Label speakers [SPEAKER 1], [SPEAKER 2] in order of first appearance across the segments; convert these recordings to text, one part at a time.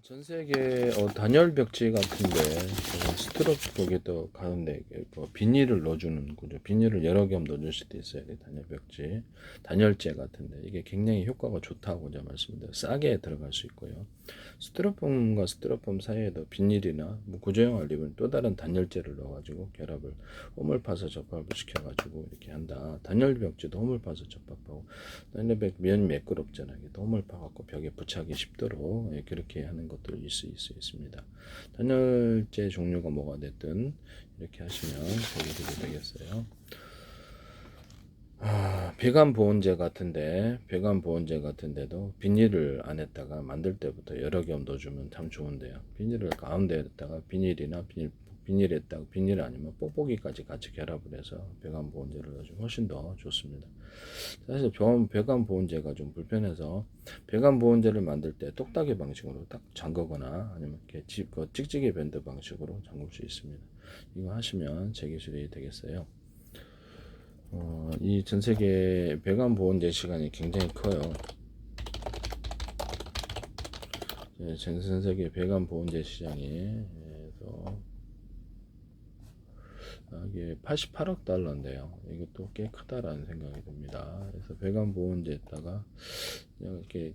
[SPEAKER 1] 전 세계 단열 벽지 같은데 스트로프 거기도 가운데 비닐을 넣어주는 거죠. 비닐을 여러 겹 넣어줄 수도 있어요. 단열 벽지, 단열재 같은데 이게 굉장히 효과가 좋다고 제가 말씀드려요. 싸게 들어갈 수 있고요. 스티로폼과 스티로폼 사이에도 비닐이나 뭐 구조형을 입은 또 다른 단열재를 넣어가지고 결합을 홈을 파서 접합을 시켜가지고 이렇게 한다. 단열 벽지도 홈을 파서 접합하고 단열 벽 면이 매끄럽잖아요. 홈을 파갖고 벽에 부착하기 쉽도록 그렇게 하는 것도 있을 수 있습니다. 단열재 종류가 뭐가 됐든 이렇게 하시면 도움이 되겠어요. 배관 보온재 같은데도 비닐을 안에다가 만들 때부터 여러 겹 넣어주면 참 좋은데요. 비닐을 가운데에다가 비닐 아니면 뽁뽁이까지 같이 결합을 해서 배관 보온재를 넣어주면 훨씬 더 좋습니다. 사실 배관 보온재가 좀 불편해서 배관 보온재를 만들 때 똑딱이 방식으로 딱 잠그거나 아니면 이렇게 찍찍이 밴드 방식으로 잠글 수 있습니다. 이거 하시면 제 기술이 되겠어요. 이 전 세계 배관 보온재 시간이 굉장히 커요. 전 세계 배관 보온재 시장이 이게 88억 달러인데요. 이것도 꽤 크다라는 생각이 듭니다. 그래서 배관 보온재에다가 그냥 이렇게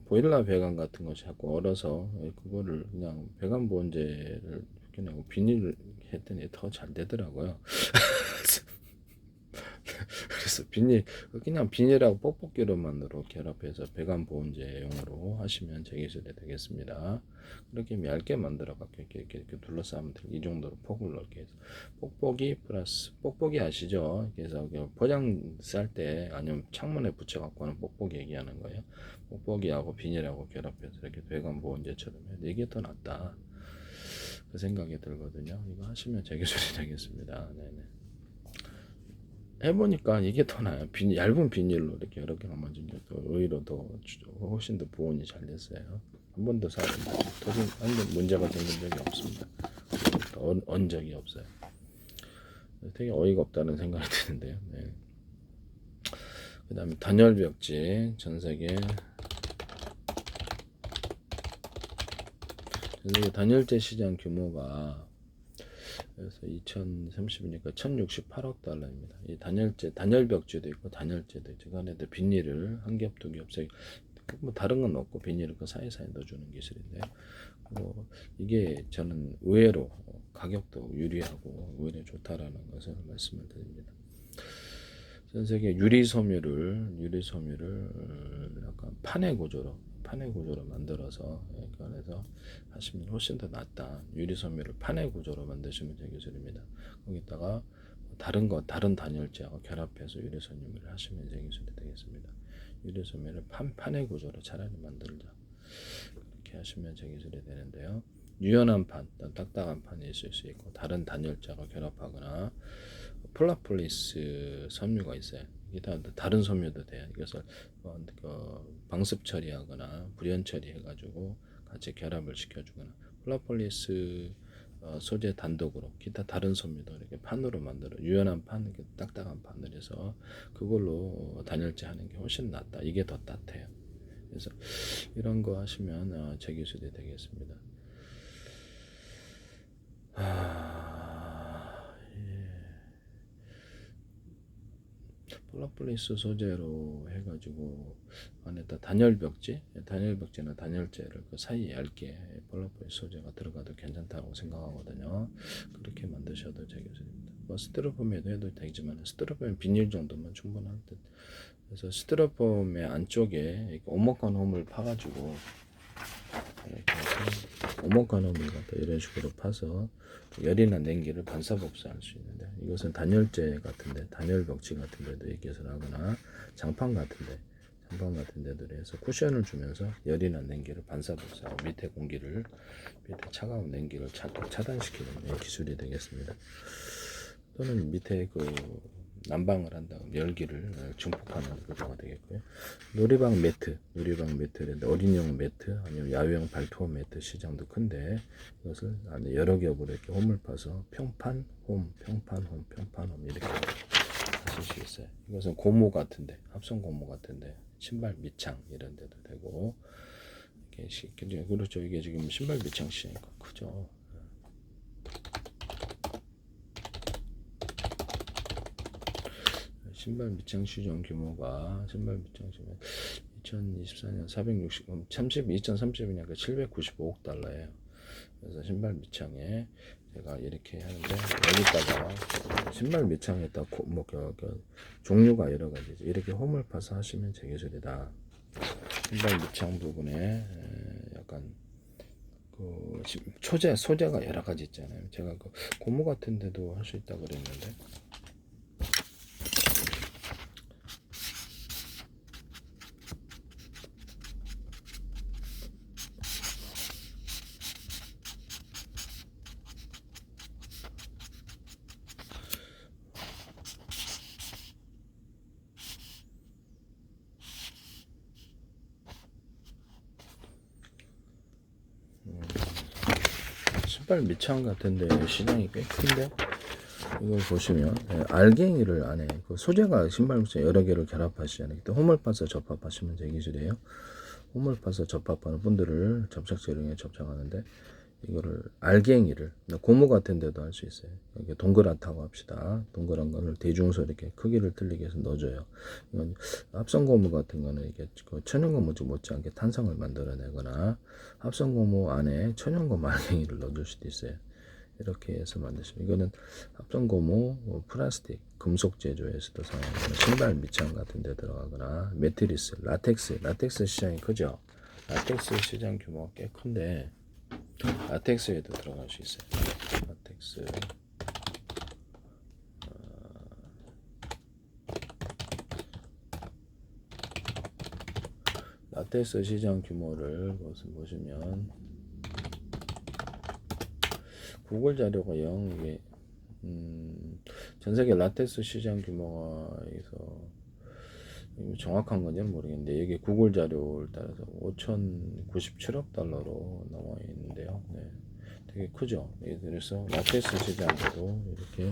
[SPEAKER 1] 보일러 배관 같은 거 자꾸 얼어서 그거를 그냥 배관 보온재를 그냥 비닐을 했더니 더 잘 되더라고요. 그래서 그냥 비닐하고 뽁뽁기로만으로 결합해서 배관 보온재용으로 하시면 제 기술이 되겠습니다. 그렇게 얇게 만들어 갖고 이렇게 둘러싸면 이 정도로 폭을 넓게 해서 뽁뽁이 아시죠? 그래서 포장 쌀 때 아니면 창문에 붙여 갖고 하는 뽁뽁이 얘기하는 거예요. 뽁뽁이하고 비닐하고 결합해서 이렇게 배관 보온재처럼 해야 이게 더 낫다. 그 생각이 들거든요. 이거 하시면 제 기술이 되겠습니다. 네네. 해보니까 이게 더 나아요. 얇은 비닐로 이렇게 여러 개가 만진 게 오히려 더 훨씬 더 보온이 잘 됐어요. 한 번도 터진 문제가 생긴 적이 없습니다. 언 적이 없어요. 되게 어이가 없다는 생각이 드는데요. 네. 그 다음에 단열벽지 전 세계 단열재 시장 규모가 그래서 2030이니까 1068억 달러입니다. 이 단열벽지도 있고 단열재도 있고 그 안에도 비닐을 한 겹, 두 겹, 세 겹, 뭐 다른 건 없고 비닐을 그 사이사이 넣어주는 기술인데 이게 저는 의외로 가격도 유리하고 의외로 좋다라는 것을 말씀을 드립니다. 전 세계 유리섬유를 약간 판의 구조로 만들어서 그래서 하시면 훨씬 더 낫다. 유리섬유를 판의 구조로 만드시면 제 기술입니다. 거기다가 다른 단열재하고 결합해서 유리섬유를 하시면 제 기술이 되겠습니다. 유리섬유를 판의 구조로 차라리 만들자. 그렇게 하시면 제 기술이 되는데요. 유연한 판, 딱딱한 판이 있을 수 있고 다른 단열재하고 결합하거나 플라폴리스 섬유가 있어요. 이게 다른 섬유도 돼요. 이것을 방습 처리하거나 불연 처리해가지고 같이 결합을 시켜주거나 플라폴리스 소재 단독으로 기타 다른 섬유도 이렇게 판으로 만들어 유연한 판, 딱딱한 판을 해서 그걸로 단열재 하는 게 훨씬 낫다. 이게 더 따뜻해요. 그래서 이런 거 하시면 제 기술이 되겠습니다. 플라폴리스 소재로 해가지고 안에다 단열벽지나 단열재를 그 사이 얇게 플라폴리스 소재가 들어가도 괜찮다고 생각하거든요. 그렇게 만드셔도 되겠습니다. 뭐 스티로폼에도 해도 되지만 스티로폼 비닐 정도면 충분할 듯. 그래서 스티로폼의 안쪽에 이렇게 오목한 홈을 파가지고 이렇게 오목한 홈을 갖다 이런 식으로 파서 열이나 냉기를 반사복사할 수 있는데 이것은 단열재 같은데 단열벽지 같은 데도 이것을 하거나 장판 같은 데도 해서 쿠션을 주면서 열이나 냉기를 반사복사하고 밑에 차가운 냉기를 차단시키는 기술이 되겠습니다. 또는 밑에 난방을 한 다음 열기를 증폭하는 구조가 되겠고요. 놀이방 매트인데 어린이용 매트 아니면 야외용 발토 매트 시장도 큰데 이것을 안에 여러 겹으로 이렇게 홈을 파서 평판 홈 이렇게 하실 수 있어요. 이것은 합성 고무 같은데 신발 밑창 이런 데도 되고 이렇게 쉽게 그렇죠. 이게 지금 신발 밑창 시장이니까 크죠. 신발 밑창 시장 규모가 2024년 2030이니까 795억 달러예요. 그래서 신발 밑창에 제가 이렇게 하는데 여기다가 신발 밑창에 딱 종류가 여러 가지죠. 이렇게 홈을 파서 하시면 제 기술이다. 신발 밑창 부분에 약간 그 소재가 여러 가지 있잖아요. 제가 그 고무 같은 데도 할 수 있다 그랬는데 신발 밑창 같은데 시장이 꽤 큰데 이걸 보시면 알갱이를 안에 그 소재가 신발 밑창 여러 개를 결합하시잖아요. 그때 홈을 파서 접합하시면 제 기술이에요. 홈을 파서 접합하는 분들을 접착제로에 접착하는데 이거를 알갱이를 고무 같은 데도 할 수 있어요. 이렇게 동그랗다고 합시다. 동그란 거를 대중소 이렇게 크기를 틀리게 해서 넣어줘요. 이건 합성 고무 같은 거는 이게 천연 고무 못지않게 탄성을 만들어내거나 합성 고무 안에 천연 고무 알갱이를 넣어줄 수도 있어요. 이렇게 해서 만드시면 이거는 합성 고무, 플라스틱, 금속 제조에서도 사용하는 신발 밑창 같은 데 들어가거나 매트리스, 라텍스 시장이 크죠. 라텍스 시장 규모가 꽤 큰데 라텍스에도 들어갈 수 있어요. 라텍스 라텍스 시장 규모를 보시면 구글 자료가 0 이게 전세계 라텍스 시장 규모가 있어 정확한 건지는 모르겠는데 이게 구글 자료를 따라서 5,097억 달러로 나와 있는데요. 네, 되게 크죠. 그래서 라텍스 시장에도 이렇게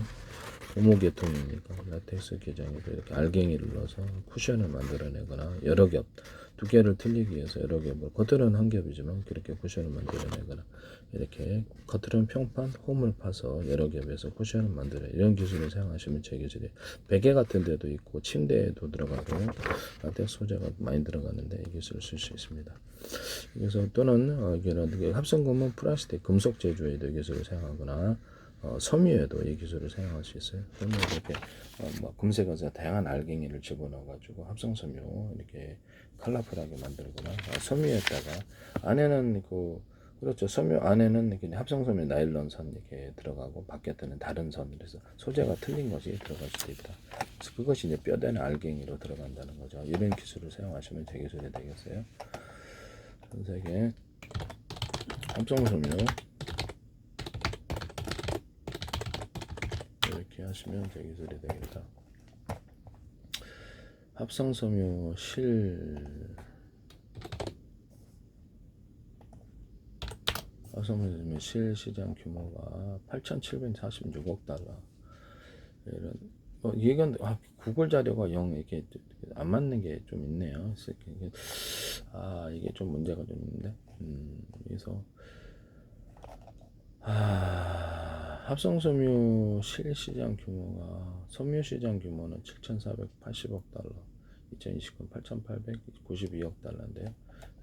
[SPEAKER 1] 고무 계통이니까 라텍스 계장에도 이렇게 알갱이를 넣어서 쿠션을 만들어내거나 여러 겹 두 개를 틀리기 위해서 여러 겹을 겉으로는 한 겹이지만 그렇게 쿠션을 만들어내거나 이렇게 겉으로는 평판 홈을 파서 여러 겹에서 쿠션을 만들어 이런 기술을 사용하시면 제 기술이 베개 같은 데도 있고 침대에도 들어가고 라텍스 소재가 많이 들어가는데 이 기술을 쓸 수 있습니다. 그래서 또는 이런 합성고무 플라스틱 금속 제조에도 이 기술을 사용하거나 섬유에도 이 기술을 사용할 수 있어요. 그러면 이렇게 금색에서 다양한 알갱이를 집어넣어가지고 합성 섬유 이렇게 컬러풀하게 만들거나 섬유에다가 안에는 그렇죠. 섬유 안에는 그냥 합성 섬유 나일론 선 이렇게 들어가고 바깥에는 다른 선 그래서 소재가 틀린 것이 들어갈 수도 있다. 그래서 그것이 이제 뼈대는 알갱이로 들어간다는 거죠. 이런 기술을 사용하시면 제 기술이 되겠어요. 전 세계 합성 섬유 이렇게 하시면 제 기술이 되겠다. 합성섬유 합성섬유 실 시장 규모가 8,746억 달러. 이런 이건 구글 자료가 0 이렇게 안 맞는 게 좀 있네요. 이게 좀 문제가 좀 있는데. 그래서 합성섬유 실시장 규모가 섬유 시장 규모는 7,480억 달러, 2029년 8,892억 달러인데요.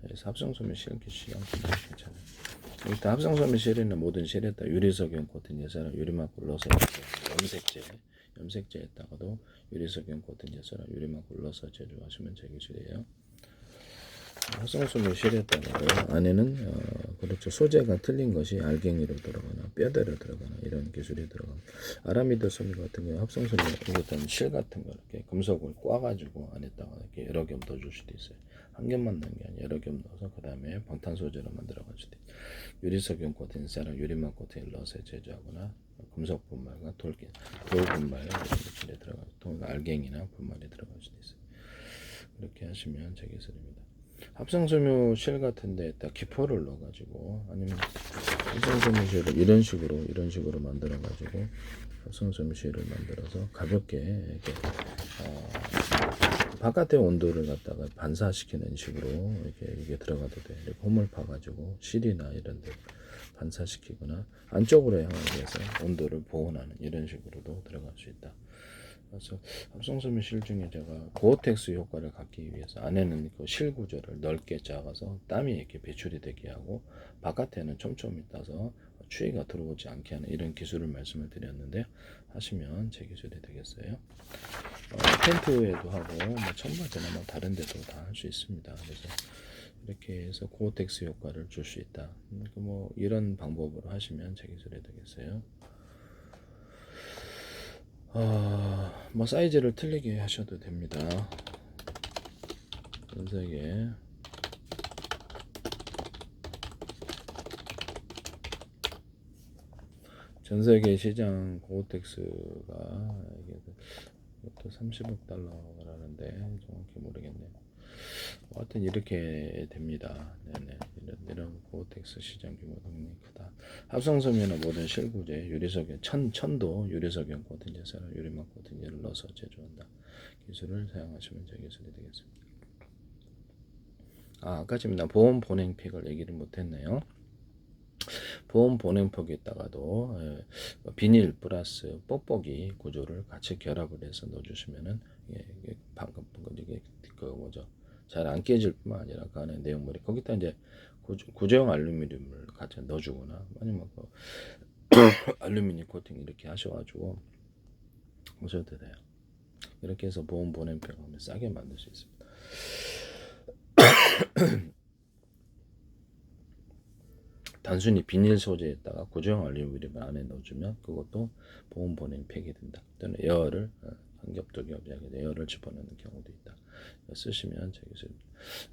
[SPEAKER 1] 그래서 합성섬유 실 시장 규모 괜찮아요. 일단 합성섬유 실에는 모든 실에다 유리석용 코팅 예사랑 유리막 굴러서 염색제에다가도 유리석용 코팅 예사랑 유리막 굴러서 제조하시면 제 기술이에요. 합성섬유 실에다가 안에는 그렇죠. 소재가 틀린 것이 알갱이로 들어가나 뼈대로 들어가나 이런 기술이 들어갑니다. 아라미드 섬유 같은 경우 합성섬유 이것도 실 같은 거 이렇게 금속을 꽈가지고 안에다가 이렇게 여러 겹 넣어줄 수도 있어요. 한 겹만 넣는 게 아니라 여러 겹 넣어서 그 다음에 방탄 소재로 만들어갈 수도 있어요. 유리석용 코팅사랑 유리막 코팅을 넣어서 제조하거나 금속 분말과 돌 분말 이런 기술에 들어가고 알갱이나 분말이 들어갈 수도 있어요. 그렇게 하시면 제 기술입니다. 합성섬유 실 같은데 딱 기포를 넣어가지고 아니면 합성섬유 실을 이런 식으로 만들어가지고 합성섬유 실을 만들어서 가볍게 이렇게 바깥의 온도를 갖다가 반사시키는 식으로 이렇게 이게 들어가도 돼. 이렇게 홈을 파가지고 실이나 이런 데 반사시키거나 안쪽으로 향하기 위해서 온도를 보온하는 이런 식으로도 들어갈 수 있다. 그래서 합성섬유 실 중에 제가 고어텍스 효과를 갖기 위해서 안에는 그 실 구조를 넓게 작아서 땀이 이렇게 배출이 되게 하고 바깥에는 촘촘히 따서 추위가 들어오지 않게 하는 이런 기술을 말씀을 드렸는데 하시면 제 기술이 되겠어요. 텐트에도 하고 뭐 청바지나 뭐 다른 데도 다 할 수 있습니다. 그래서 이렇게 해서 고어텍스 효과를 줄 수 있다. 뭐 이런 방법으로 하시면 제 기술이 되겠어요. 뭐 사이즈를 틀리게 하셔도 됩니다. 전세계 전세계 시장 고어텍스가 이것도 30억 달러라는데 정확히 모르겠네요. 하여튼 이렇게 됩니다. 네네. 이런 고어텍스 시장 규모 굉장히 크다. 합성섬유나 모든 실구제, 유리석연, 천도 유리석연 코팅제사나 유리막 코팅제를 넣어서 제조한다. 기술을 사용하시면 제 기술이 되겠습니다. 아까 지금 나 보험 보냉팩을 얘기를 못했네요. 보험 보냉팩에다가도 비닐 플러스 뽁뽁이 구조를 같이 결합을 해서 넣어주시면은 방금 이게 그 뭐죠? 잘 안 깨질 뿐만 아니라 그 안에 내용물이 거기다 이제 구조형 알루미늄을 같이 넣어주거나 아니면 그 알루미늄 코팅 이렇게 하셔가지고 하셔도 돼요. 이렇게 해서 보험 보냉팩을 하면 싸게 만들 수 있습니다. 단순히 비닐 소재에다가 구조형 알루미늄을 안에 넣어주면 그것도 보온 보냉팩이 된다. 또는 에어를 한 겹 두 겹 에어를 집어넣는 경우도 있다. 쓰시면 저기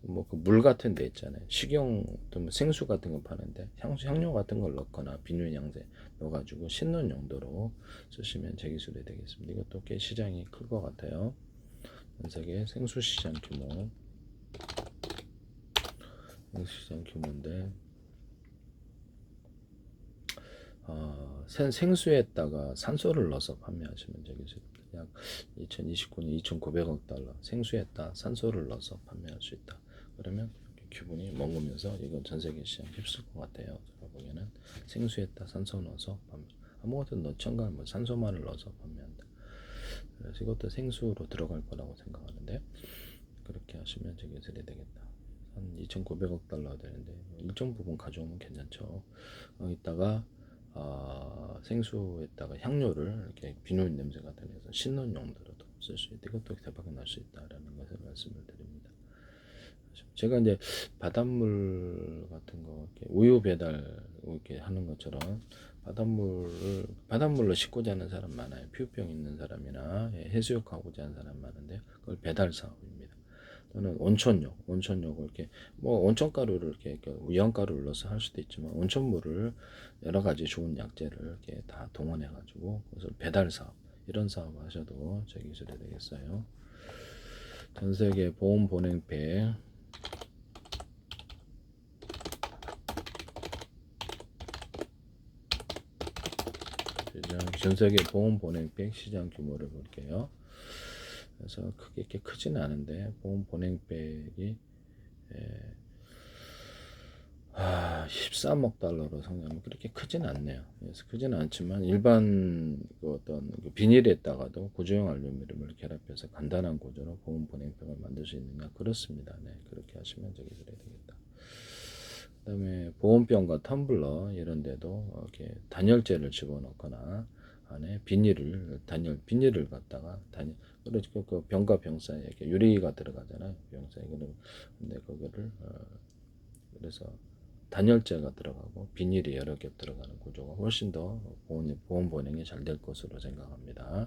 [SPEAKER 1] 뭐그 물 같은 데 있잖아요. 식용 또는 생수 같은 거 파는데 향료 같은 걸 넣거나 비누 양제 넣어가지고 씻는 용도로 쓰시면 제 기술이 되겠습니다. 이것도 꽤 시장이 클 것 같아요. 전 세계 생수 시장 규모, 생수 시장 규모인데. 생수에다가 산소를 넣어서 판매하시면 되겠습니다. 약 2029년 2,900억 달러 생수에다 산소를 넣어서 판매할 수 있다. 그러면 기분이 먹으면서 이건 전 세계 시장 휩쓸 것 같아요. 제가 보기에는 생수에다 산소 넣어서 판매. 아무것도 넣던가 뭐 산소만을 넣어서 판매한다. 그래서 이것도 생수로 들어갈 거라고 생각하는데 그렇게 하시면 제 기술이 되겠다. 한 2,900억 달러 되는데 일정 부분 가져오면 괜찮죠. 이따가 생수에다가 향료를 이렇게 비누 냄새 같은 데서 씻는 용도로도 쓸 수 있다. 이것도 대박이 날 수 있다라는 것을 말씀을 드립니다. 제가 이제 바닷물 같은 거 이렇게 우유 배달 이렇게 하는 것처럼 바닷물로 씻고 자는 사람 많아요. 피부병 있는 사람이나 해수욕 하고 자는 사람 많은데 그걸 배달 사업입니다. 또는 온천욕을 이렇게 뭐 온천가루를 이렇게 위험가루를 넣어서 할 수도 있지만 온천물을 여러 가지 좋은 약재를 이렇게 다 동원해 가지고 그래서 배달 사업 이런 사업 하셔도 제 기술이 되겠어요. 전 세계 보험 보냉팩 전 세계 보험 보냉팩 시장 규모를 볼게요. 그래서 크게 이렇게 크지는 않은데 보험 보냉백이 13억 달러로 성장하면 그렇게 크지는 않네요. 그래서 크지는 않지만 일반 그 어떤 그 비닐에다가도 구조형 알루미늄을 결합해서 간단한 구조로 보온 보냉팩을 만들 수 있느냐 그렇습니다. 네, 그렇게 하시면 저기 그래야 되겠다. 그다음에 보온병과 텀블러 이런 데도 이렇게 단열재를 집어넣거나 안에 비닐을 갖다가 그래서 그 병과 병 사이에 이렇게 유리가 들어가잖아요. 병 사이에 근데 그거를 그래서 단열재가 들어가고 비닐이 여러 겹 들어가는 구조가 훨씬 더 보온 보냉이 잘 될 것으로 생각합니다.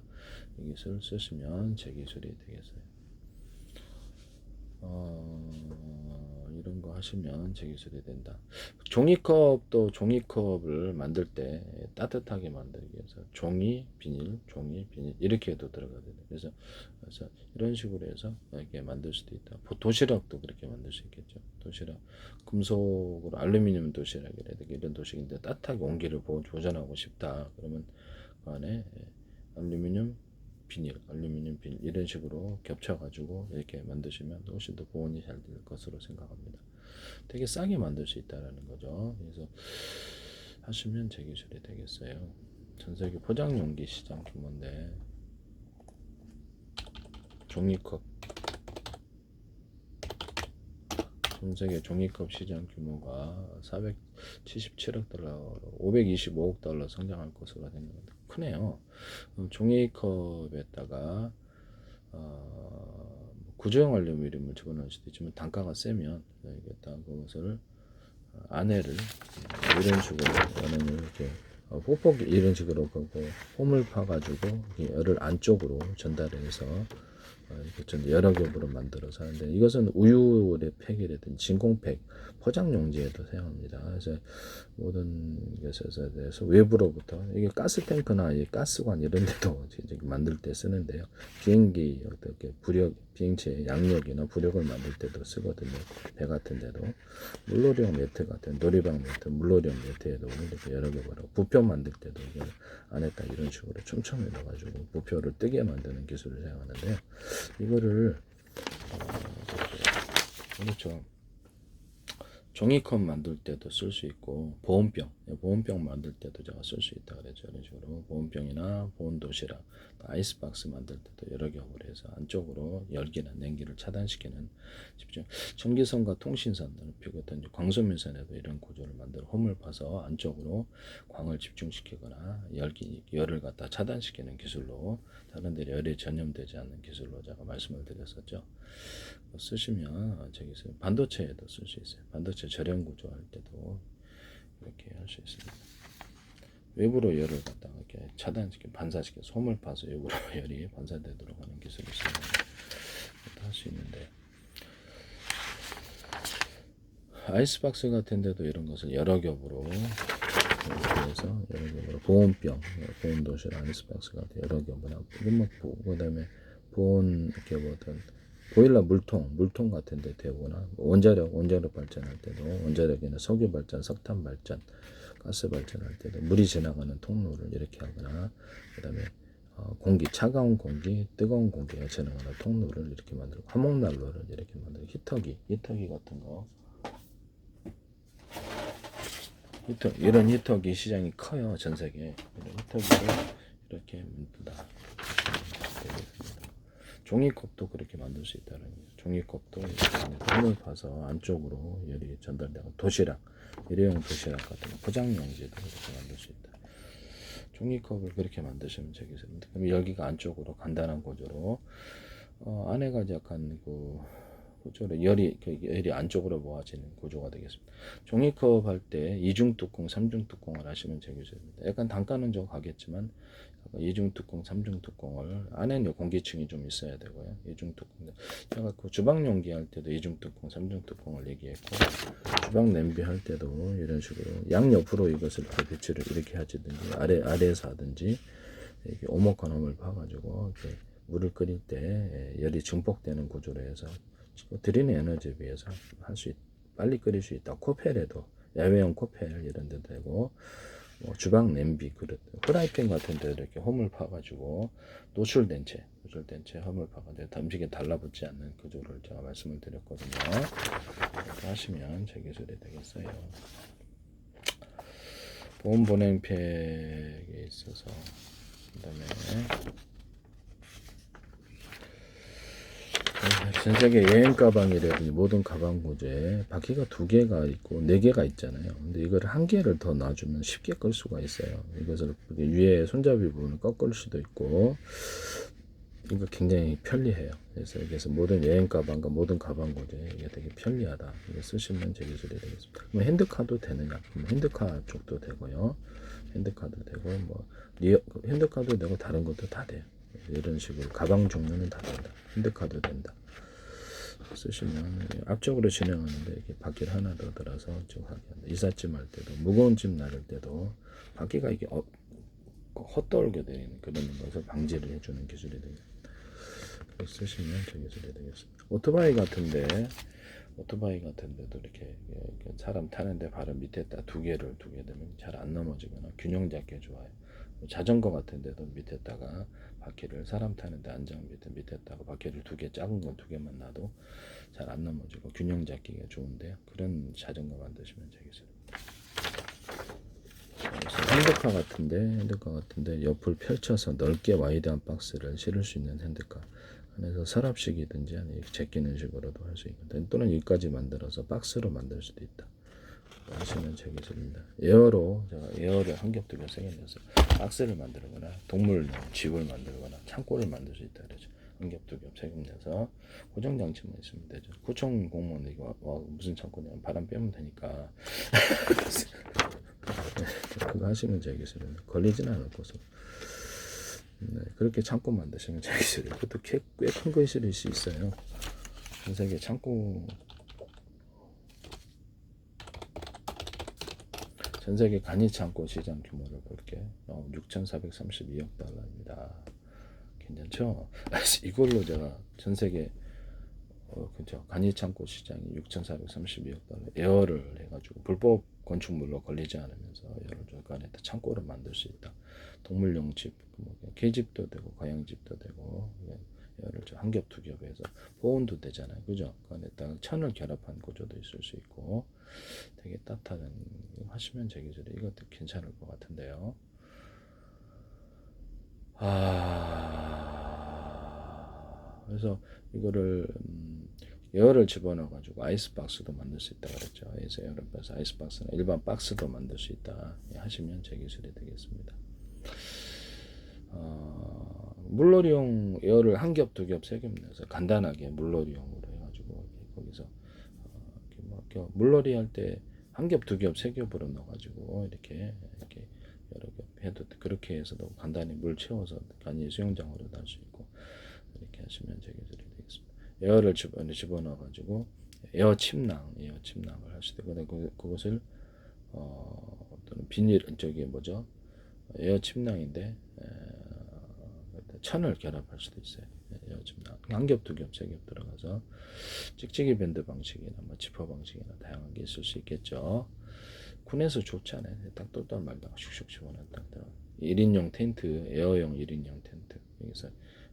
[SPEAKER 1] 이 기술 쓰시면 제 기술이 되겠어요. 이런 거 하시면 제 기술이 된다. 종이컵을 만들 때 따뜻하게 만들기 위해서 종이, 비닐 이렇게 해도 들어가거든요. 그래서 이런 식으로 해서 이렇게 만들 수도 있다. 도시락도 그렇게 만들 수 있겠죠. 도시락 금속으로 알루미늄 도시락이라 이런 도시락인데 따뜻하게 온기를 보존하고 싶다. 그러면 그 안에 알루미늄 비닐, 알루미늄 비닐 이런 식으로 겹쳐가지고 이렇게 만드시면 훨씬 더 보온이 잘 될 것으로 생각합니다. 되게 싸게 만들 수 있다라는 거죠. 그래서 하시면 제 기술이 되겠어요. 전 세계 포장용기 시장 규모인데 종이컵 전 세계 종이컵 시장 규모가 477억 달러, 525억 달러 성장할 것으로 생각합니다. 크네요. 종이컵에다가 구조형 알루미늄을 집어넣을 수도 있지만 단가가 세면 여기다 그것을 안에를 이런 식으로 안에를 이렇게 뽁뽁이 이런 식으로 그거 홈을 파가지고 열을 안쪽으로 전달해서 이렇게 좀 여러 겹으로 만들어서 하는데 이것은 우유의 팩이라든지 진공팩 포장 용지에도 사용합니다. 그래서 모든 것에 대해서 외부로부터 이게 가스 탱크나 이 가스관 이런 데도 만들 때 쓰는데요. 비행기 어떻게 부력 비행체 양력이나 부력을 만들 때도 쓰거든요. 배 같은 데도 물놀이용 매트 같은 놀이방 매트, 물놀이용 매트에도 이렇게 여러 개 바르고 부표 만들 때도 이걸 안에다 이런 식으로 촘촘히 넣어가지고 부표를 뜨게 만드는 기술을 사용하는데요. 이거를 그렇죠. 종이컵 만들 때도 쓸 수 있고 보온병 만들 때도 제가 쓸 수 있다 그랬죠. 이런 식으로 보온병이나 보온 도시락, 아이스박스 만들 때도 여러 겹을 해서 안쪽으로 열기나 냉기를 차단시키는 집중 전기선과 통신선을 비롯한 광소면선에도 이런 구조를 만들어 홈을 파서 안쪽으로 광을 집중시키거나 열을 갖다 차단시키는 기술로 다른 데 열에 전염되지 않는 기술로 제가 말씀을 드렸었죠. 쓰시면 저기 반도체에도 쓸 수 있어요. 반도체 절연 구조할 때도 이렇게 할 수 있습니다. 외부로 열을 갖다가 이렇게 차단시켜 반사시켜 솜을 파서 외부로 열이 반사되도록 하는 기술을 쓰면 할 수 있는데 아이스박스 같은 데도 이런 것을 여러 겹으로 이렇게 해서 여러 겹으로 보온병, 보온도실 아이스박스 같은 여러 겹으로 그다음에 보온 이렇게 뭐든 보일러 물통 같은 데 대거나 원자력 발전할 때도 원자력이나 석유 발전, 석탄 발전, 가스 발전할 때도 물이 지나가는 통로를 이렇게 하거나 그다음에 공기, 차가운 공기, 뜨거운 공기가 지나가는 통로를 이렇게 만들고 화목난로를 이렇게 만들고 히터기 같은 거 이런 히터기 시장이 커요. 전 세계에 이런 히터기를 이렇게 만든다. 종이컵도 그렇게 만들 수 있다는 거예요. 종이컵도 홈을 파서 안쪽으로 열이 전달되고 도시락, 일회용 도시락 같은 포장용지도 그렇게 만들 수 있다. 종이컵을 그렇게 만드시면 되겠습니다. 그럼 여기가 안쪽으로 간단한 구조로 안에가 약간 그 구조로 열이 안쪽으로 모아지는 구조가 되겠습니다. 종이컵 할 때 이중 뚜껑, 삼중 뚜껑을 하시면 되겠습니다. 약간 단가는 좀 가겠지만 이중 뚜껑, 삼중 뚜껑을 안에는 공기층이 좀 있어야 되고요. 이중 뚜껑. 제가 그 주방 용기 할 때도 이중 뚜껑, 삼중 뚜껑을 얘기했고 주방 냄비 할 때도 이런 식으로 양 옆으로 이것을 배치를 이렇게 하든지 아래에서 하든지 이렇게 오목한 홈을 파가지고 이렇게 물을 끓일 때 열이 증폭되는 구조로 해서 드리는 에너지에 비해서 빨리 끓일 수 있다. 코펠에도 야외용 코펠 이런 데도 되고 주방 냄비 그릇 프라이팬 같은 데 이렇게 홈을 파가지고 노출된 채 홈을 파가지고 음식에 달라붙지 않는 구조를 제가 말씀을 드렸거든요. 이렇게 하시면 제 기술이 되겠어요. 보온 보냉팩에 있어서 그다음에 전 세계 여행 가방이라든지 모든 가방 구조에 바퀴가 2개가 있고 4개가 있잖아요. 근데 이걸 1개를 더 놔주면 쉽게 끌 수가 있어요. 이것을 위에 손잡이 부분을 꺾을 수도 있고 이거 굉장히 편리해요. 그래서 모든 여행 가방과 모든 가방 구조에 이게 되게 편리하다. 이거 쓰시면 제 기술이 되겠습니다. 그럼 핸드카도 되느냐? 핸드카 쪽도 되고요. 핸드카도 되고 핸드카도 되고 다른 것도 다 돼요. 이런 식으로 가방 종류는 다 된다. 핸드카도 된다. 쓰시면 앞쪽으로 진행하는데 이렇게 바퀴를 하나 더 들어서 쭉 하게 한다. 이삿짐 할 때도 무거운 짐 나를 때도 바퀴가 이게 헛돌게 되는 그런 것을 방지를 해주는 기술이 되겠습니다. 쓰시면 저 기술이 되겠습니다. 오토바이 같은 데도 이렇게 사람 타는데 바로 밑에다 2개를 두게 되면 잘 안 넘어지거나 균형 잡기 좋아요. 자전거 같은 데도 밑에다가 바퀴를 사람 타는데 안장 밑에다가 바퀴를 2개 작은 건 2개만 놔도 잘 안 넘어지고 균형 잡기가 좋은데요. 그런 자전거 만드시면 되겠습니다. 핸드카 같은데 옆을 펼쳐서 넓게 와이드한 박스를 실을 수 있는 핸드카 안에서 서랍식이든지 아니면 제끼는 식으로도 할 수 있거든요. 또는 여기까지 만들어서 박스로 만들 수도 있다 하시면 제 기술입니다. 에어로 제가 에어를 한 겹, 2겹, 3겹 내서 박스를 만들거나 동물 집을 만들거나 창고를 만들 수 있다 그러죠. 한 겹, 2겹, 3겹 내서 고정 장치만 있으면 되죠. 구청 공무원 이거 무슨 창고냐면 바람 빼면 되니까 그거 하시면 제 기술입니다. 걸리지는 않을 것으로. 네, 그렇게 창고 만드시면 제 기술이에요. 그것도 꽤 큰 거실일 수 있어요. 전 세계 창고 전 세계 간이 창고 시장 규모를 볼게 6,432억 달러입니다. 괜찮죠? 이걸로 제가 전 세계 그죠 간이 창고 시장이 6,432억 달러 에어를 해가지고 불법 건축물로 걸리지 않으면서 에어를 조건에다 창고를 만들 수 있다. 동물용 집, 뭐 개집도 되고 고양집도 되고 에어를 한 겹, 2겹 해서 보온도 되잖아요. 그죠? 그 안에다가 천을 결합한 구조도 있을 수 있고 되게 따뜻한 하시면 제 기술에 이것도 괜찮을 것 같은데요. 그래서 이거를 에어를 집어넣어 가지고 아이스박스도 만들 수 있다 그랬죠. 그래서 에어를 빼서 아이스박스나 일반 박스도 만들 수 있다 하시면 제 기술이 되겠습니다. 물놀이용 에어를 한 겹, 2겹, 3겹 내서 간단하게 물놀이용으로 해가지고 거기서 물놀이 할 때 한 겹, 2겹, 3겹으로 넣어가지고 이렇게 여러 겹 해도 그렇게 해서도 간단히 물 채워서 간이 수영장으로도 할 수 있고 이렇게 하시면 제 기술이 되겠습니다. 에어를 집어넣어가지고 에어 침낭을 할 수도 있고 그것을 또는 비닐 저기 뭐죠 에어 침낭인데 천을 결합할 수도 있어요. 에어 침낭 한 겹, 2겹, 3겹 들어가서 찍찍이 밴드 방식이나 뭐 지퍼 방식이나 다양한 게 있을 수 있겠죠. 군에서 좋잖아요. 딱 똘똘 말다가 슉슉 집어넣어 딱 들어. 1인용 텐트, 에어용 1인용 텐트 여기서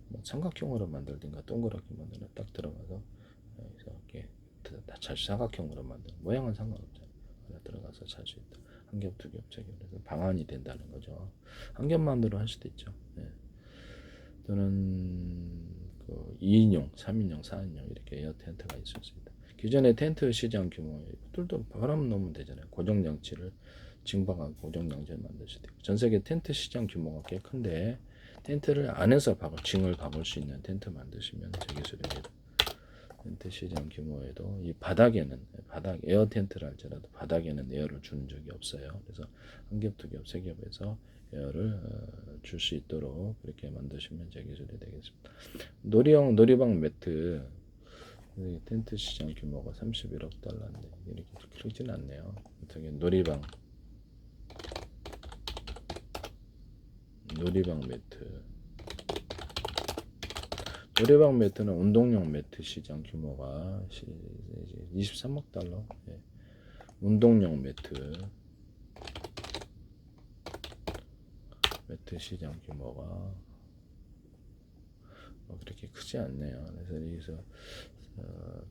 [SPEAKER 1] 뭐 삼각형으로 만들든가 동그랗게 만들어 딱 들어가서 여기서 이렇게 다 잘 사각형으로 만들 모양은 상관없잖아요. 들어가서 잘 수 있다. 한 겹, 2겹, 3겹 그래서 방안이 된다는 거죠. 한 겹만으로 할 수도 있죠. 네. 또는 그 2인용, 3인용, 4인용 이렇게 에어 텐트가 있을 수 있다. 기존의 텐트 시장 규모에 뚫도 바람 넣으면 되잖아요. 고정 장치를 징방하고 고정 장치를 만들 수도 있고 전 세계 텐트 시장 규모가 꽤 큰데 텐트를 안에서 징을 박을 수 있는 텐트 만드시면 제 기술입니다. 텐트 시장 규모에도 이 바닥에는 에어 텐트를 할지라도 바닥에는 에어를 주는 적이 없어요. 그래서 한 겹, 2겹, 3겹에서 에어를 줄 수 있도록 그렇게 만드시면 제 기술이 되겠습니다. 놀이방 매트 텐트 시장 규모가 31억 달러인데 이렇게 크지는 않네요. 어떻게 놀이방 매트는 운동용 매트 시장 규모가 23억 달러. 예. 운동용 매트 시장 규모가 그렇게 크지 않네요. 그래서 여기서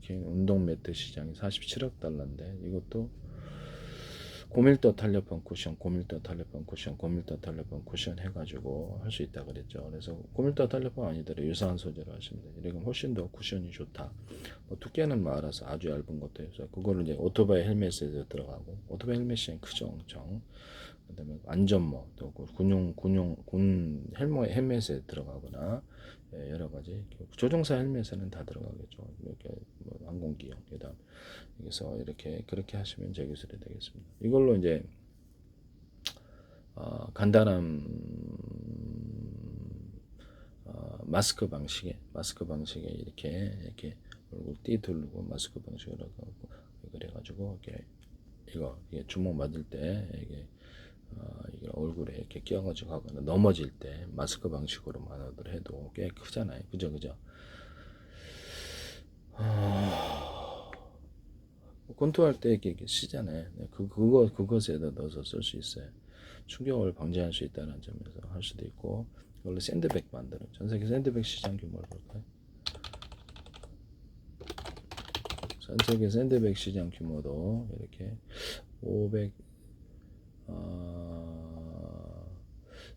[SPEAKER 1] 개인 운동 매트 시장이 47억 달러인데 이것도 고밀도 탄력판 쿠션 해가지고 할 수 있다 그랬죠. 그래서 고밀도 탄력판 아니더라도 유사한 소재로 하시면 돼요. 이건 훨씬 더 쿠션이 좋다. 뭐 두께는 뭐 알아서 아주 얇은 것도 해서 그거를 이제 오토바이 헬멧에 들어가고 오토바이 헬멧이 크죠, 엄청. 그다음에 안전모 또 군 헬멧에 들어가거나 여러 가지 조종사 헬멧에는 다 들어가겠죠. 이렇게 뭐 항공기용 그다음 여기서 이렇게 그렇게 하시면 제 기술이 되겠습니다. 이걸로 이제 간단한 마스크 방식에 이렇게 얼굴 띠 두르고 마스크 방식으로 하고 그래가지고 이게 주먹 맞을 때 이게 얼굴에 이렇게 끼어가지고 하거나 넘어질 때 마스크 방식으로만 해도 꽤 크잖아요. 그죠? 권투할 때 이렇게 쓰잖아요. 그것에다 넣어서 쓸 수 있어요. 충격을 방지할 수 있다는 점에서 할 수도 있고 이걸로 샌드백 만드는 전 세계 샌드백 시장 규모를 볼까요? 전 세계 샌드백 시장 규모도 이렇게 500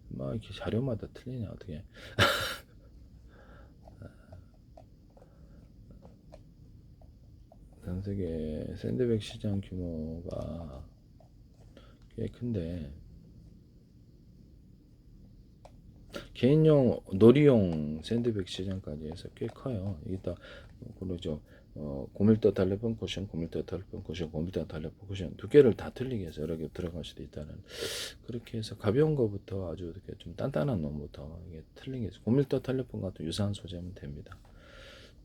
[SPEAKER 1] 막 이렇게 자료마다 틀리냐 어떻게? 전 세계 샌드백 시장 규모가 꽤 큰데 개인용 놀이용 샌드백 시장까지 해서 꽤 커요. 이따 그러죠. 고밀도 달래본 쿠션, 고밀도 달래본 쿠션, 고밀도 달래본 쿠션 두 개를 다 틀리게 해서 여러 개 들어갈 수도 있다는 그렇게 해서 가벼운 거부터 아주 이렇게 좀 단단한 놈부터 이게 틀린 게 고밀도 달래본 같은 유사한 소재면 됩니다.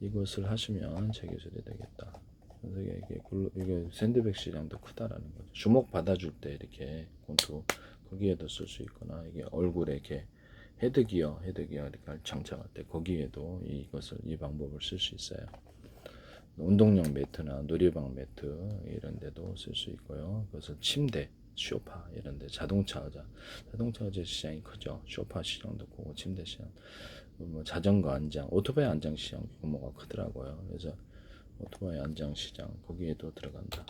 [SPEAKER 1] 이것을 하시면 제 기술이 되겠다. 이게 샌드백 시장도 크다라는 거죠. 주먹 받아줄 때 이렇게 권투 거기에도 쓸 수 있거나 이게 얼굴에 이렇게 헤드기어 이렇게 장착할 때 거기에도 이 방법을 쓸 수 있어요. 운동용 매트나 놀이방 매트 이런 데도 쓸 수 있고요. 그래서 침대, 소파 이런 데 자동차 의자 시장이 크죠. 소파 시장도 크고 침대 시장, 뭐 자전거 안장, 오토바이 안장 시장 규모가 크더라고요. 그래서 오토바이 안장 시장 거기에도 들어간다.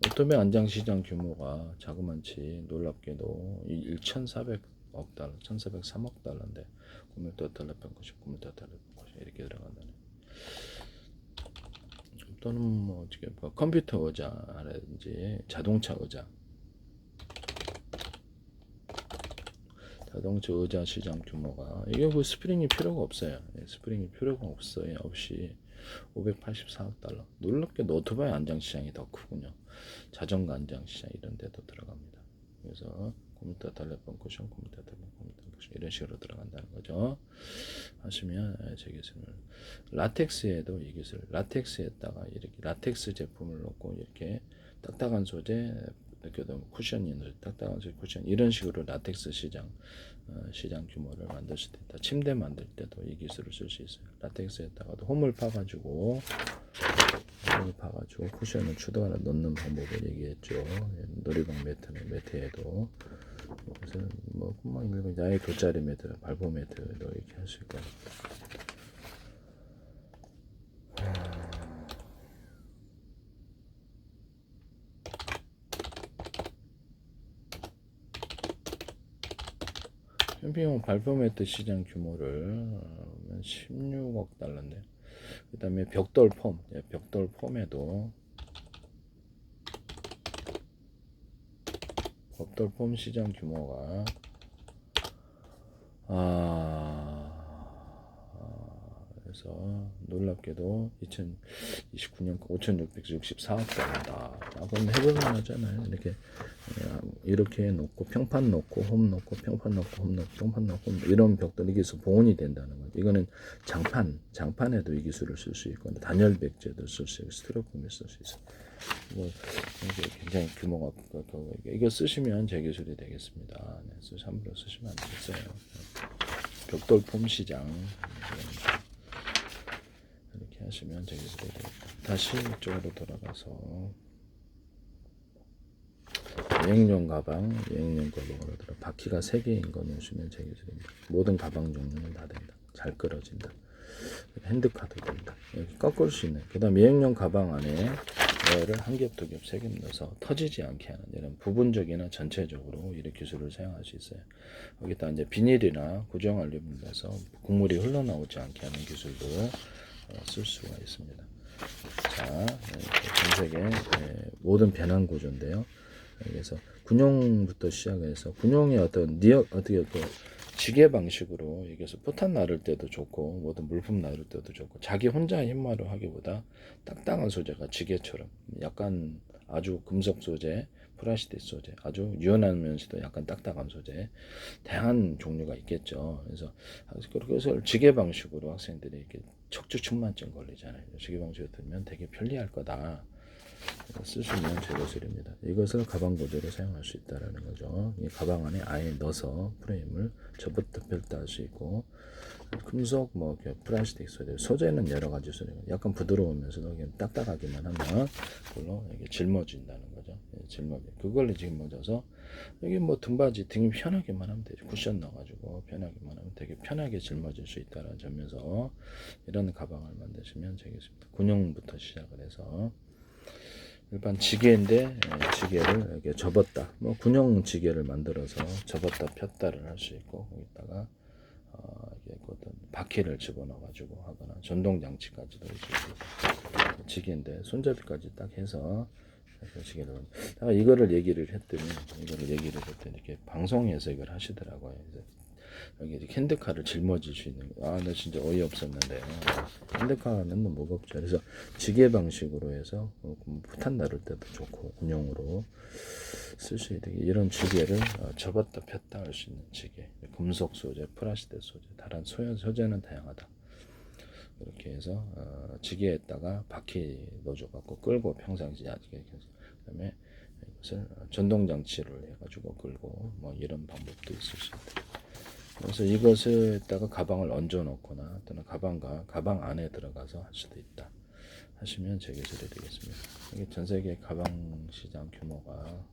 [SPEAKER 1] 오토바이 안장 시장 규모가 자그만치 놀랍게도 1,400억 달러, 1,403억 달러인데 고밀도 달러 평균 9m 달러 평균 이렇게 들어간다네. 또는 뭐 어떻게 컴퓨터 의자라든지 자동차 의자 시장 규모가 이게 뭐 스프링이 필요가 없어요. 스프링이 필요가 없이 584억 달러. 놀랍게도 오토바이 안장 시장이 더 크군요. 자전거 안장 시장 이런 데도 들어갑니다. 그래서 컴퓨터 달래본 쿠션, 컴퓨터 달래본 쿠션 이런 식으로 들어간다는 거죠. 하시면 제 기술을 라텍스에도 이 기술 라텍스에다가 이렇게 라텍스 제품을 넣고 이렇게 딱딱한 소재 느껴도 쿠션이 딱딱한 소재 쿠션 이런 식으로 라텍스 시장 규모를 만들 수도 있다. 침대 만들 때도 이 기술을 쓸 수 있어요. 라텍스에다가도 홈을 파가지고 쿠션을 추가로 넣는 방법을 얘기했죠. 놀이방 매트에도 그래서 뭐 꿈만 일고 야외 돗자리 매트, 발포 매트도 이렇게 할 수 있고. 캠핑용 발포 매트 시장 규모를 16억 달러인데 그 다음에 벽돌 폼에도 벽돌 폼 시장 규모가 그래서 놀랍게도 2029년 5,664억 달러다. 한번 해볼만 하잖아요. 이렇게 놓고 평판 놓고 홈 놓고 평판 놓고 홈 놓고 평판 놓고 이런 벽돌 이게 보온이 된다는 거죠. 이거는 장판에도 이 기술을 쓸 수 있고 단열 백제도 쓸 수 있고 스티로폼을 쓸 수 있어요. 뭐 굉장히 규모가 크고 이거 쓰시면 제 기술이 되겠습니다. 네, 함부로 쓰시면 안 되겠어요. 벽돌 폼 시장 이렇게 하시면 제 기술이 되겠다. 다시 이쪽으로 돌아가서 여행용 가방으로 들어 바퀴가 3개인 거 넣으시면 제 기술입니다. 모든 가방 종류는 다 된다. 잘 끌어진다. 핸드카드 된다. 이렇게 꺾을 수 있는. 그 다음 여행용 가방 안에 얘를 한 겹, 두 겹, 세 겹 넣어서 터지지 않게 하는 이런 부분적이나 전체적으로 이런 기술을 사용할 수 있어요. 여기다 이제 비닐이나 고정알림을 넣어서 국물이 흘러나오지 않게 하는 기술도 쓸 수가 있습니다. 자, 전 세계 모든 변환 구조인데요. 그래서 군용부터 시작해서 군용의 어떻게 지게 방식으로 이게서 포탄 나를 때도 좋고 모든 물품 나를 때도 좋고 자기 혼자 힘마로 하기보다 딱딱한 소재가 지게처럼 약간 아주 금속 소재, 플라스틱 소재, 아주 유연하면서도 약간 딱딱한 소재 다양한 종류가 있겠죠. 그래서 그것을 지게 방식으로 학생들이 이렇게 척추 측만증 걸리잖아요. 지게 방식으로 들면 되게 편리할 거다. 쓰시면 제 기술입니다. 이것을 가방 구조로 사용할 수 있다라는 거죠. 이 가방 안에 아예 넣어서 프레임을 접었다 펼다 할 수 있고 금속 플라스틱 소재는 여러 가지 소재가 약간 부드러우면서도 그냥 딱딱하기만 하면 그걸로 이게 짊어진다는 거죠. 거죠. 짊어지. 그걸로 짊어져서 여기 뭐 등받이 등이 편하게만 하면 되죠. 쿠션 넣어가지고 편하게만 하면 되게 편하게 짊어질 수 있다는 점에서 이런 가방을 만드시면 되겠습니다. 군용부터 시작을 해서 일반 지게인데 지게를 이렇게 접었다. 뭐 군용 지게를 만들어서 접었다 폈다를 할 수 있고 거기다가 이게 어떤 바퀴를 집어넣어가지고 하거나 전동 장치까지도 있을 수 있고 지게인데 손잡이까지 딱 해서 지게를 이거를 얘기를 했더니 이렇게 방송에서 이걸 하시더라고요. 여기 이렇게 핸드카를 짊어질 수 있는 나 진짜 어이없었는데 핸드카는 너무 무겁죠. 그래서 지게 방식으로 해서 포탄 나를 때도 좋고 군용으로 쓸 수 있게 이런 지게를 접었다 폈다 할 수 있는 지게 금속 소재, 플라스틱 소재, 다른 소재는 다양하다. 이렇게 해서 지게에다가 바퀴 넣어줘갖고 끌고 평상시 아직에 그다음에 이것을 전동 장치를 해가지고 끌고 뭐 이런 방법도 있을 수 있다. 그래서 이것에다가 가방을 얹어 놓거나 또는 가방 안에 들어가서 할 수도 있다 하시면 제기술이 되겠습니다. 이게 전 세계 가방 시장 규모가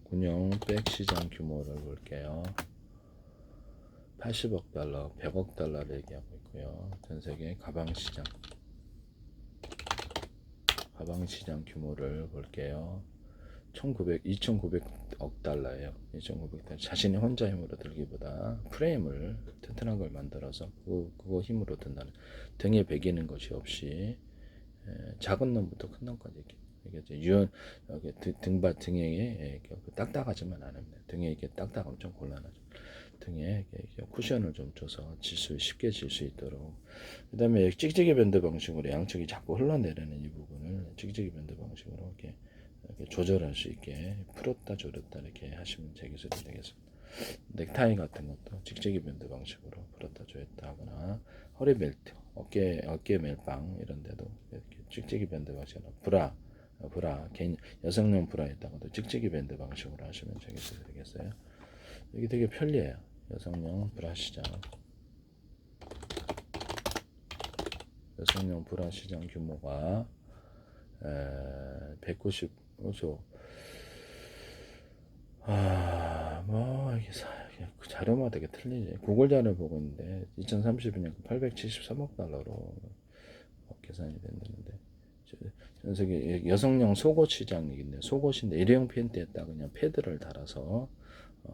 [SPEAKER 1] 군용 백 시장 규모를 볼게요. 80억 달러, 100억 달러를 얘기하고 있고요. 전 세계 가방 시장 규모를 볼게요. 2,900억 달러예요. 2,900달러. 자신이 혼자 힘으로 들기보다 프레임을 튼튼한 걸 만들어서 그거 힘으로 든다는 등에 베기는 것이 없이 작은 놈부터 큰 놈까지 이게 여기 등에 딱딱하지만 않습니다. 등에 이게 딱딱 엄청 곤란하죠. 등에 쿠션을 좀 줘서 쉽게 질 수 있도록. 그 다음에 찍찍이 밴드 방식으로 양쪽이 자꾸 흘러내리는 이 부분을 찍찍이 밴드 방식으로 이렇게 조절할 수 있게 풀었다 조렸다 이렇게 하시면 제기술이 되겠습니다. 넥타이 같은 것도 찍찍이 밴드 방식으로 풀었다 조였다 하거나 허리 벨트, 어깨 멜빵 이런 데도 이렇게 찍찍이 밴드 방식으로 브라 개인 여성용 브라에다가도 찍찍이 밴드 방식으로 하시면 제기술이 되겠어요. 이게 되게 편리해요. 여성용 브라 시장 규모가 195조. 뭐 이게 자료마다 되게 틀리지. 구글 자료 보고 있는데 2032년 873억 달러로 계산이 된다는데 전 세계 여성용 속옷 시장이긴데 속옷인데 일회용 팬티에다 그냥 패드를 달아서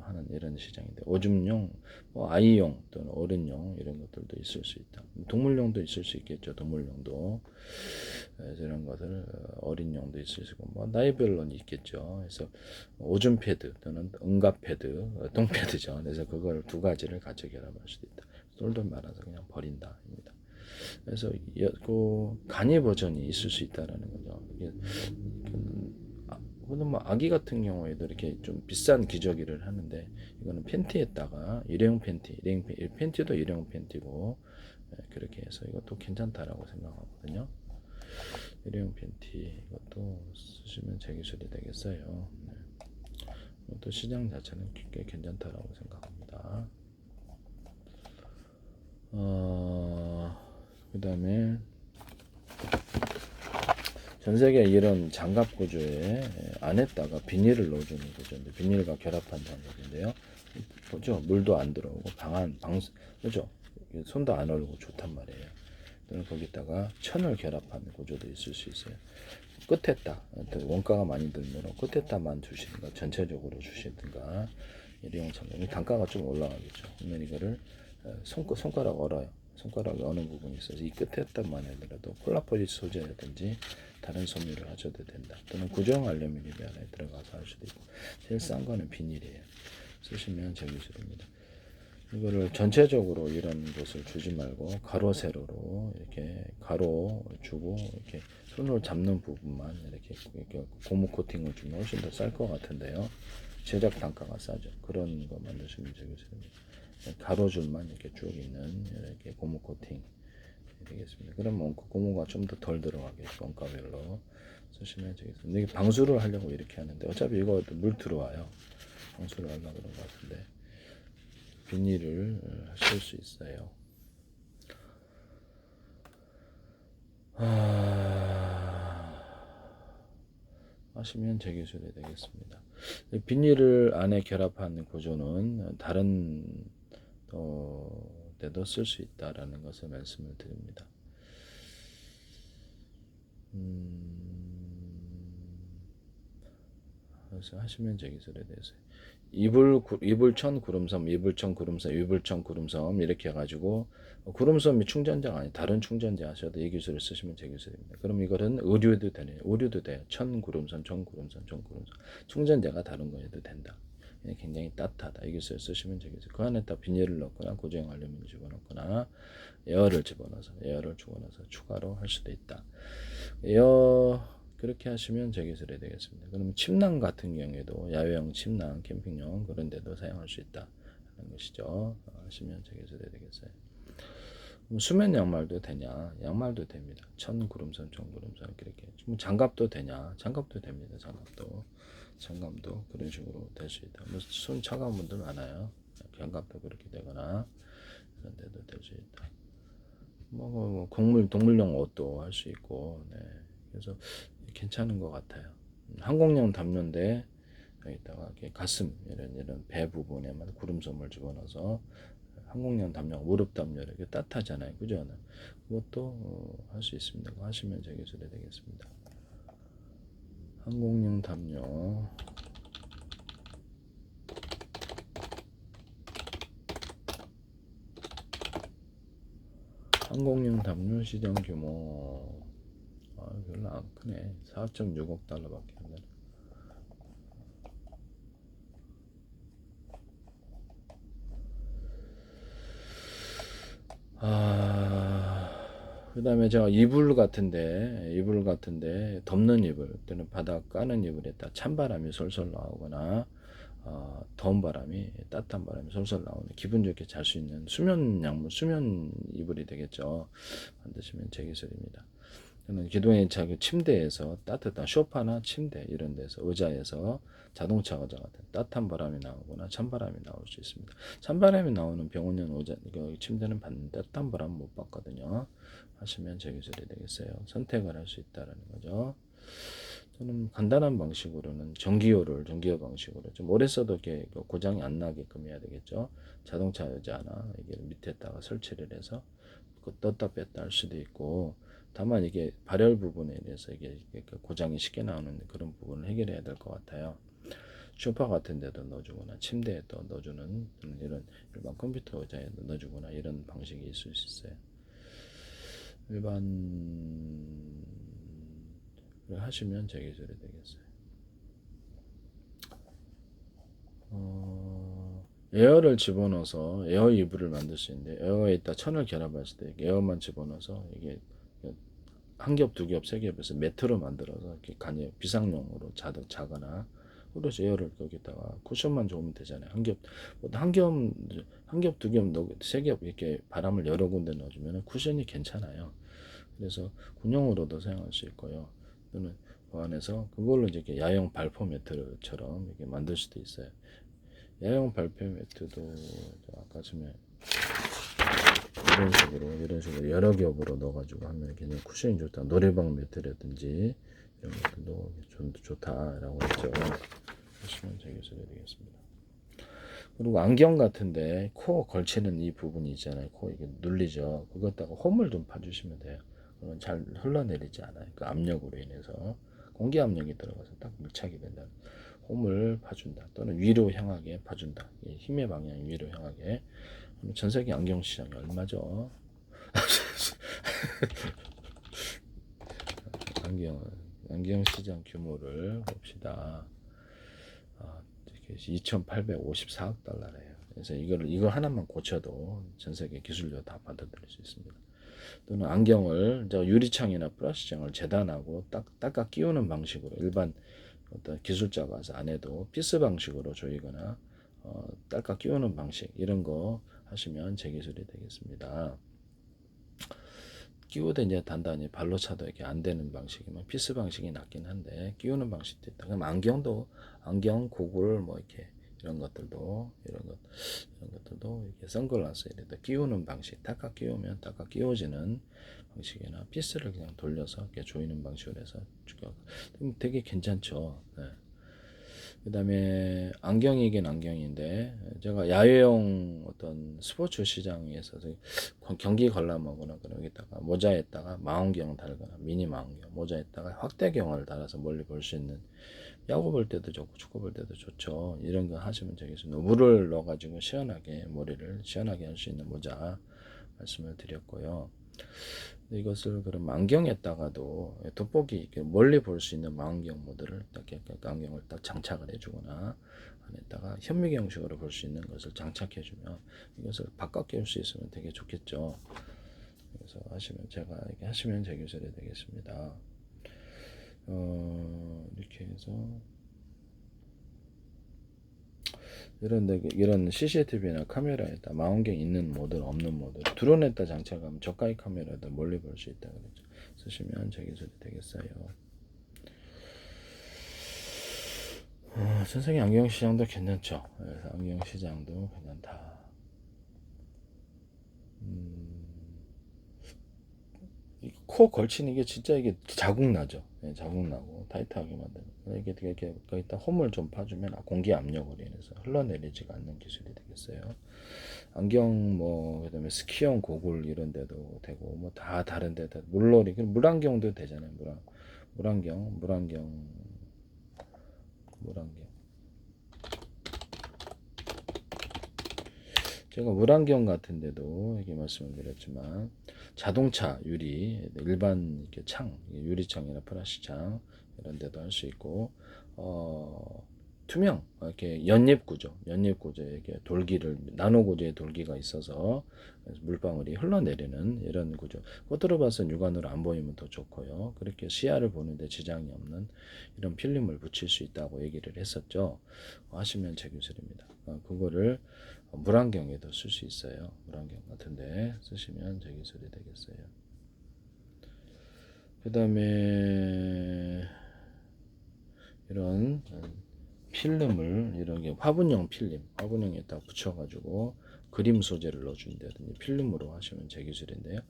[SPEAKER 1] 하는 이런 시장인데 오줌용, 뭐 아이용 또는 어른용 이런 것들도 있을 수 있다. 동물용도 있을 수 있겠죠. 동물용도 이런 것을 어린용도 있을 수 있고 뭐 나이별로는 있겠죠. 그래서 오줌 패드 또는 응갑 패드, 똥 패드죠. 그래서 그걸 두 가지를 같이 결합할 수도 있다. 똘똘 말아서 그냥 버린다입니다. 그래서 그 간이 버전이 있을 수 있다라는 거죠. 혹은 뭐 아기 같은 경우에도 이렇게 좀 비싼 기저귀를 하는데 이거는 팬티에다가 일회용 팬티도 일회용 팬티고 그렇게 해서 이것도 괜찮다라고 생각하거든요. 일회용 팬티 이것도 쓰시면 제기술이 되겠어요. 이것도 시장 자체는 꽤 괜찮다라고 생각합니다. 그 다음에 전세계 이런 장갑 구조에 안에다가 비닐을 넣어주는 구조인데 비닐과 결합한다는 얘기인데요. 보죠? 물도 안 들어오고 그죠? 손도 안 얼고 좋단 말이에요. 또는 거기다가 천을 결합하는 구조도 있을 수 있어요. 끝에다 원가가 많이 들면 끝에다만 주시든가 전체적으로 주시든가 일회용 장갑 단가가 좀 올라가겠죠. 그러면 이거를 손가락 얼어요. 손가락이 어느 부분이 있어서 이 끝에다만 하더라도 콜라포지 소재라든지 다른 섬유를 하셔도 된다. 또는 구정 알루미늄 안에 들어가서 할 수도 있고 제일 싼 거는 비닐이에요. 쓰시면 제기술입니다. 이거를 전체적으로 이런 것을 주지 말고 가로 세로로 이렇게 가로 주고 이렇게 손으로 잡는 부분만 이렇게 고무 코팅을 주면 훨씬 더 쌀 것 같은데요. 제작 단가가 싸죠. 그런 거 만드시면 제기술입니다. 가로줄만 이렇게 쭉 있는 이렇게 고무 코팅 되겠습니다. 그러면 고무가 좀 더 덜 들어가겠죠. 원가별로 쓰시면 되겠습니다. 이게 방수를 하려고 이렇게 하는데 어차피 이거 물 들어와요. 방수를 하려고 그런 것 같은데 비닐을 쓸 수 있어요. 하시면 제 기술이 되겠습니다. 비닐을 안에 결합한 구조는 다른 데도 쓸 수 있다라는 것을 말씀을 드립니다. 그래서 하시면 제 기술에 대해서 이불천 구름섬, 이불천 구름섬, 이불천 구름섬 이렇게 해가지고 구름섬이 충전자가 아니 다른 충전자 하셔도 이 기술을 쓰시면 제 기술입니다. 그럼 이거는 의류도 되네요. 의류도 돼요. 천 구름섬, 천 구름섬, 천 구름섬 충전자가 다른 거 해도 된다. 굉장히 따뜻하다. 이 기술을 쓰시면 제 기술. 그 안에다 비닐을 넣거나 고정 알루미늄 집어넣거나 에어를 집어넣어서 에어를 집어넣어서 추가로 할 수도 있다. 에어 그렇게 하시면 제 기술이 되겠습니다. 그러면 침낭 같은 경우에도 야외용 침낭, 캠핑용 그런 데도 사용할 수 있다 하는 것이죠. 하시면 제 기술이 되겠어요. 그럼 수면 양말도 되냐? 양말도 됩니다. 천 구름선, 천 구름선 이렇게. 장갑도 되냐? 장갑도 됩니다. 장갑도 그런 식으로 될 수 있다. 손 차가운 분들 많아요. 장갑도 그렇게 되거나 그런 데도 될 수 있다. 동물용 옷도 할 수 있고, 네. 그래서 괜찮은 것 같아요. 항공용 담요인데 여기다가 이렇게 가슴 이런 배 부분에만 구름솜을 집어넣어서 항공용 담요, 무릎 담요 이렇게 따뜻하잖아요, 그죠? 그것도 할 수 있습니다. 그거 하시면 제 기술이 되겠습니다. 항공용 담요. 항공용 담요 시장 규모 별로 안 크네. 4.6억 달러밖에 안 되네. 그 다음에 제가 이불 같은데 덮는 이불 또는 바닥 까는 이불에다 찬바람이 솔솔 나오거나 더운 바람이 따뜻한 바람이 솔솔 나오는 기분 좋게 잘 수 있는 수면 이불이 되겠죠. 만드시면 제 기술입니다. 저는 기동의 침대에서 따뜻한 소파나 침대 이런 데서 의자에서 자동차 의자 같은 따뜻한 바람이 나오거나 찬바람이 나올 수 있습니다. 찬바람이 나오는 병원용 의자 침대는 따뜻한 바람 못 받거든요. 하시면 제 기술이 되겠어요. 선택을 할 수 있다라는 거죠. 저는 간단한 방식으로는 전기요 방식으로 좀 오래 써도 이렇게 고장이 안 나게끔 해야 되겠죠. 자동차 의자나 이게 밑에다가 설치를 해서 떴다 뺐다 할 수도 있고, 다만 이게 발열 부분에 대해서 이게 고장이 쉽게 나오는 그런 부분을 해결해야 될 것 같아요. 소파 같은 데도 넣어주거나 침대에 또 넣어주는 이런 일반 컴퓨터 의자에 넣어주거나 이런 방식이 있을 수 있어요. 일반 하시면 제 기술이 되겠어요. 에어를 집어넣어서 에어 이불을 만들 수 있는데, 에어에 있다 천을 결합했을 때 에어만 집어넣어서 이게 한 겹, 두 겹, 세 겹에서 매트로 만들어서 이렇게 비상용으로 자거나, 그래서 에어를 거기다가 쿠션만 좋으면 되잖아요. 한 겹, 두 겹, 세 겹 이렇게 바람을 여러 군데 넣어주면 쿠션이 괜찮아요. 그래서 군용으로도 사용할 수 있고요. 또는 그 안에서 그걸로 이제 야영 발포 매트처럼 이렇게 만들 수도 있어요. 야영 발포 매트도 아까 전에 이런 식으로 여러 겹으로 넣어가지고 하면 굉장히 쿠션이 좋다. 노래방 매트라든지 이런 것도 좀 좋다라고 했죠. 하시면 제 기술이 되겠습니다. 그리고 안경 같은데 코 걸치는 이 부분이 있잖아요. 코 이게 눌리죠. 그것다가 홈을 좀 파주시면 돼요. 그러면 잘 흘러내리지 않아요. 그 압력으로 인해서 공기 압력이 들어가서 딱 밀착이 된다. 홈을 파준다. 또는 위로 향하게 파준다. 힘의 방향이 위로 향하게. 전 세계 안경 시장이 얼마죠? 안경 시장 규모를 봅시다. 2,854억 달러래요. 그래서 이거 하나만 고쳐도 전 세계 기술료 다 받아들일 수 있습니다. 또는 안경을 유리창이나 플라스틱장을 재단하고 닦아 끼우는 방식으로 일반 어떤 기술자가 와서 안 해도 피스 방식으로 조이거나 닦아 끼우는 방식 이런 거 하시면 제 기술이 되겠습니다. 끼우다 이제 단단히 발로 차도 이렇게 안 되는 방식이면 피스 방식이 낫긴 한데 끼우는 방식도 있다. 그럼 안경, 고글 뭐 이렇게 이런 것들도 이렇게 선글라스 이렇게 끼우는 방식, 닦아 끼우면 닦아 끼워지는 방식이나 피스를 그냥 돌려서 이렇게 조이는 방식으로 해서 되게 괜찮죠. 네. 그 다음에 안경이긴 안경인데 제가 야외용 어떤 스포츠 시장에서 경기 관람하거나 그런 여기다가 모자에다가 망원경 달거나 미니 망원경 모자에다가 확대경을 달아서 멀리 볼 수 있는 야구 볼 때도 좋고 축구 볼 때도 좋죠. 이런 거 하시면 되겠습니다. 물을 넣어가지고 시원하게 머리를 시원하게 할 수 있는 모자 말씀을 드렸고요. 이것을 그럼 안경에다가도 돋보기 멀리 볼 수 있는 망원경 모드를 딱 안경을 딱 장착을 해주거나 안에다가 현미경 형식으로 볼 수 있는 것을 장착해주면 이것을 바꿔 끼울 수 있으면 되게 좋겠죠. 그래서 하시면 제가 이렇게 하시면 제 기술이 되겠습니다. 이렇게 해서 이런 CCTV나 카메라에다 망원경 있는 모드 없는 모드 드론에다 장착하면 저가의 카메라도 멀리 볼 수 있다 그랬죠. 쓰시면 제 기술이 되겠어요. 전세계 안경 시장도 괜찮죠. 그래서 안경 시장도 괜찮다. 코 걸치는 게 진짜 이게 자국 나죠. 네, 자국 나고 타이트하게 만드는 이게 되게 거기다 홈을 좀 파주면 공기 압력으로 인해서 흘러내리지가 않는 기술이 되겠어요. 안경 뭐 그다음에 스키용 고글 이런 데도 되고 뭐 다 다른 데다 물놀이 물안경도 되잖아요. 물안경 제가 물안경 같은 데도 이게 말씀을 드렸지만 자동차 유리 일반 이렇게 창 유리창이나 플라스틱 창 이런 데도 할 수 있고 투명 이렇게 연잎 구조에 이렇게 돌기를 나노 구조의 돌기가 있어서 물방울이 흘러내리는 이런 구조. 겉으로 봐서 육안으로 안 보이면 더 좋고요. 그렇게 시야를 보는데 지장이 없는 이런 필름을 붙일 수 있다고 얘기를 했었죠. 하시면 제 기술입니다. 그거를 물안경에도 쓸 수 있어요. 물안경 같은데 쓰시면 제 기술이 되겠어요. 그 다음에 이런 필름을 이런 게 화분형 필름 화분형에다 붙여가지고 그림 소재를 넣어준다든지 필름으로 하시면 제 기술인데요.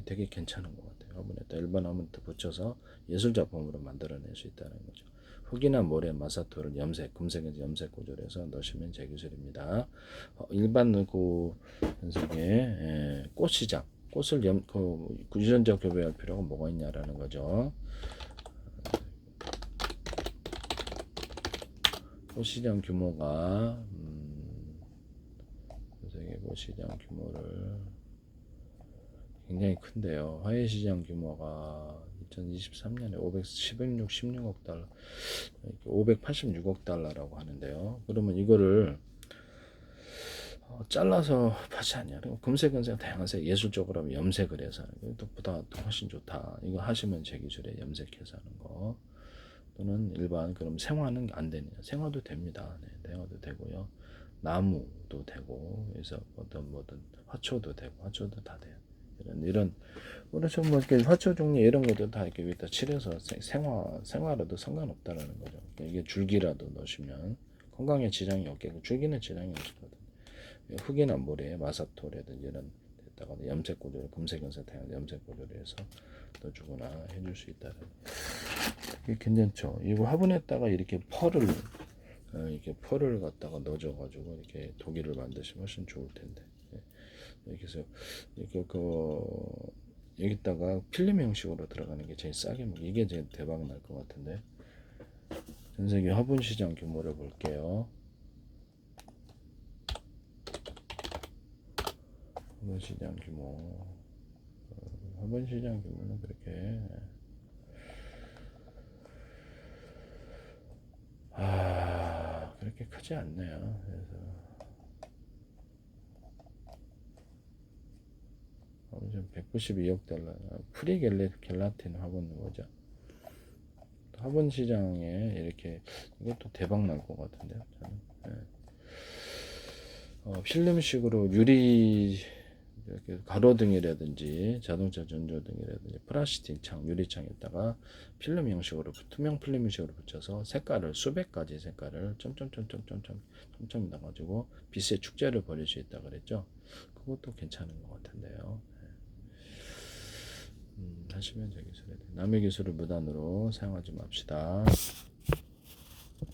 [SPEAKER 1] 되게 괜찮은 것 같아요. 화분에다 일반 화분에다 붙여서 예술 작품으로 만들어낼 수 있다는 거죠. 흙이나 모래, 마사토를 금색에서 염색 구조해서 넣으시면 제 기술입니다. 일반 그 현석의 꽃시장 꽃을 유전자 교배할 필요가 뭐가 있냐라는 거죠. 꽃시장 규모가 세계 꽃시장 규모를 굉장히 큰데요. 화훼시장 규모가 2023년에 16억 달러, 586억 달러라고 하는데요. 그러면 이거를 잘라서 파지 않냐? 금색은 다양한 색 예술적으로 하면 염색을 해서 이것보다 훨씬 좋다. 이거 하시면 제 기술에 염색해서 하는 거. 또는 일반 그럼 생화는 안 되느냐? 생화도 됩니다. 네, 생화도 되고요. 나무도 되고 그래서 뭐든 화초도 되고 화초도 다 돼요. 이런 그렇죠. 뭐 이렇게 화초 종류 이런 것도 다 이렇게 위에다 칠해서 생화라도 상관없다라는 거죠. 그러니까 이게 줄기라도 넣으시면 건강에 지장이 없게 줄기는 지장이 없거든. 흙이나 모래, 마사토라든지 이런 데다가 염색 구조를 금색 연색 다양한 염색 구조를 해서 넣어주거나 해줄 수 있다는. 이게 괜찮죠. 이거 화분에다가 이렇게 펄을 갖다가 넣어줘가지고 이렇게 도기를 만드시면 훨씬 좋을 텐데. 이렇게 해서 이렇게 여기다가 필름 형식으로 들어가는 게 제일 싸게 이게 제일 대박 날 것 같은데. 전 세계 화분 시장 규모를 볼게요. 화분 시장 규모. 화분 시장 규모는 그렇게 그렇게 크지 않네요. 그래서 192억 달러 프리겔라틴 화분 뭐죠? 화분 시장에 이렇게 이것도 대박 날 것 같은데요. 네. 필름식으로 유리 이렇게 가로등이라든지 자동차 전조등이라든지 플라스틱 창, 유리창에다가 필름 형식으로 투명 필름 형식으로 붙여서 색깔을 수백 가지 색깔을 점점점점점점점 나가지고 빛의 축제를 벌일 수 있다 그랬죠. 그것도 괜찮은 것 같은데요. 하시면 제 기술에 남의 기술을 무단으로 사용하지 맙시다.